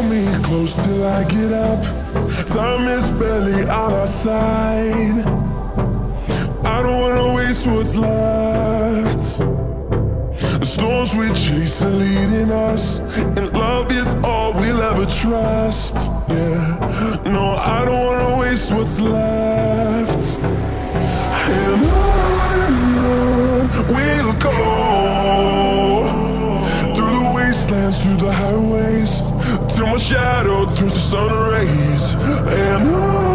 hold me close till I get up. Time is barely on our side. I don't wanna waste what's left. The storms we chase are leading us, and love is all we'll ever trust. Yeah, no, I don't wanna waste what's left. And on we'll go, through the wastelands, through the highways, till my shadow turns to sun rays. And on